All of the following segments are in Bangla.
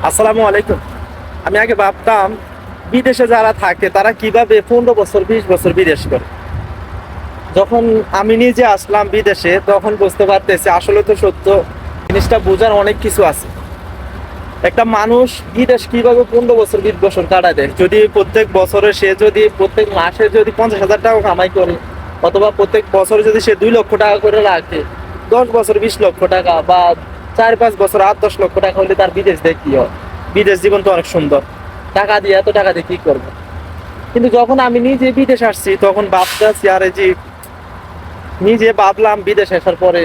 আসসালামু আলাইকুম। আমি আগে ভাবতাম বিদেশে যারা থাকে তারা কিভাবে 15 বছর 20 বছর বিদেশ করে। যখন আমি নিজে আসলাম বিদেশে তখন বুঝতে পারতেছি আসলে তো সত্য, জিনিসটা বোঝার অনেক কিছু আছে। একটা মানুষ বিদেশ কিভাবে 15 বছর 20 বছর কাটায় দেয়, যদি প্রত্যেক বছরে সে যদি প্রত্যেক মাসে যদি 50,000 টাকা কামাই করে, অথবা প্রত্যেক বছরে যদি সে 2 লক্ষ টাকা করে রাখে, 10 বছর 20 লক্ষ টাকা, বা 4-5 বছর 8-10 লক্ষ টাকা হলে তার বিদেশ দিয়ে কি হয়? বিদেশ জীবন তো অনেক সুন্দর, টাকা দিয়ে এত টাকা দিয়ে কি করবো? কিন্তু যখন আমি নিজে বিদেশ আসছি তখন ভাবতেছি, আরে যে নিজে ভাবলাম বিদেশ আসার পরে,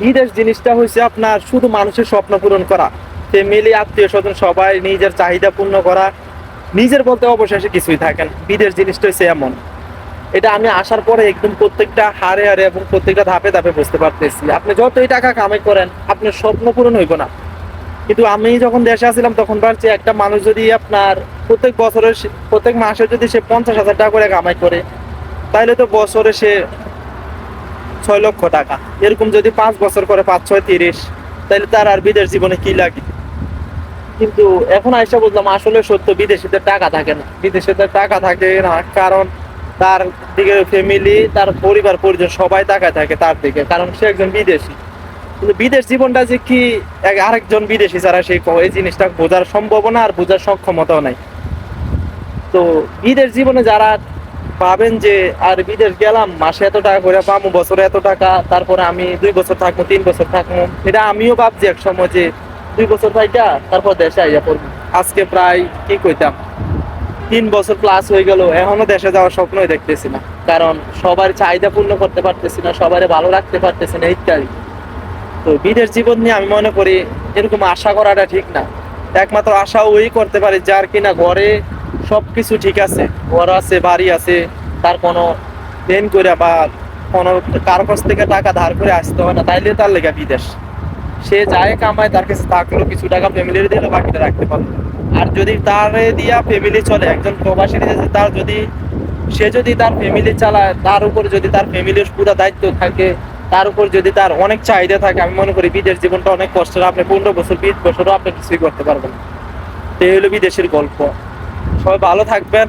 বিদেশ জিনিসটা হয়েছে আপনার শুধু মানুষের স্বপ্ন পূরণ করা, ফ্যামিলি আত্মীয় স্বজন সবাই নিজের চাহিদা পূর্ণ করা, নিজের বলতে অবশেষে কিছুই থাকেন। বিদেশ জিনিসটা হচ্ছে এমন, এটা আমি আসার পরে একদম প্রত্যেকটা হারে হারে এবং প্রত্যেকটা ধাপে ধাপে বুঝতে পারতেছি। আপনি যতই টাকা কামাই করেন আপনার স্বপ্ন পূরণ হইব না। কিন্তু আমি যখন দেশে আসছিলাম তখন ভাবছি, একটা মানুষ যদি আপনার প্রত্যেক বছরের প্রত্যেক মাসে যদি সে 50,000 টাকা করে কামাই করে, তাহলে তো বছরে সে 6 লক্ষ টাকা। এরকম যদি 5 বছর করে 5-6 30, তাহলে তার আর বিদেশ জীবনে কি লাগে? কিন্তু এখন আইসা বুঝলাম আসলে সত্য, বিদেশিদের টাকা থাকে না। বিদেশিদের টাকা থাকে না কারণ তার দিকে ফ্যামিলি, তার পরিবার পরিজন সবাই তাকায় থাকে তার দিকে, কারণ সে একজন বিদেশি। কিন্তু বিদেশ জীবনটা যে কি, আরেকজন বিদেশি ছাড়া সেই এই জিনিসটা বোঝার সম্ভাবনা আর বোঝার সক্ষমতাও নাই। তো বিদেশ জীবনে যারা পাবেন যে আর বিদেশ গেলাম মাসে এত টাকা করে পাবো, বছরে এত টাকা, তারপরে আমি 2 বছর থাকবো 3 বছর থাকবো, এটা আমিও ভাবছি এক সময় যে 2 বছর থাইকা তারপর দেশে আইয়া পড়বো। আজকে প্রায় কি কইতাম 3 বছর প্লাস হয়ে গেল, এখনো দেশে যাওয়ার স্বপ্নই দেখতেছি না। কারণ সবার চাহিদা পূর্ণ করতে পারতেছি না, সবারে ভালো রাখতে পারতেছি না, ইত্যাদি। তো বিদেশ জীবন নিয়ে আমি মনে করি এরকম আশা করাটা ঠিক না। একমাত্র আশা ওই করতে পারে যার কিনা ঘরে সবকিছু ঠিক আছে, ঘর আছে, বাড়ি আছে, তার কোনো প্লেন করে বা কোনো কারো কাছ থেকে টাকা ধার করে আসতে হয় না, তাইলে তার লেগে বিদেশ। সে যায় কামায়, তার কাছে থাকলো কিছু টাকা, ফ্যামিলির দিলে বাকিটা রাখতে পারলো। আর যদি তারে দিয়া ফ্যামিলি চলে, একজন প্রবাসী তার যদি সে যদি তার ফ্যামিলি চালায়, তার উপর যদি তার ফ্যামিলির পুরো দায়িত্ব থাকে, তার উপর যদি তার অনেক চাহিদা থাকে, আমি মনে করি বিদেশ জীবনটা অনেক কষ্টের। আপনি 15 বছর 20 বছরও আপনি কিছুই করতে পারবেন না। এই হলো বিদেশের গল্প। সবাই ভালো থাকবেন,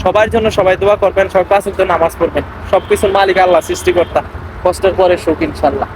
সবার জন্য সবাই দোয়া করবেন, সবাই 5 ওয়াক্ত নামাজ পড়বেন। সবকিছুর মালিক আল্লাহ, সৃষ্টিকর্তা। কষ্টের পরে সুখ ইনশাল্লাহ।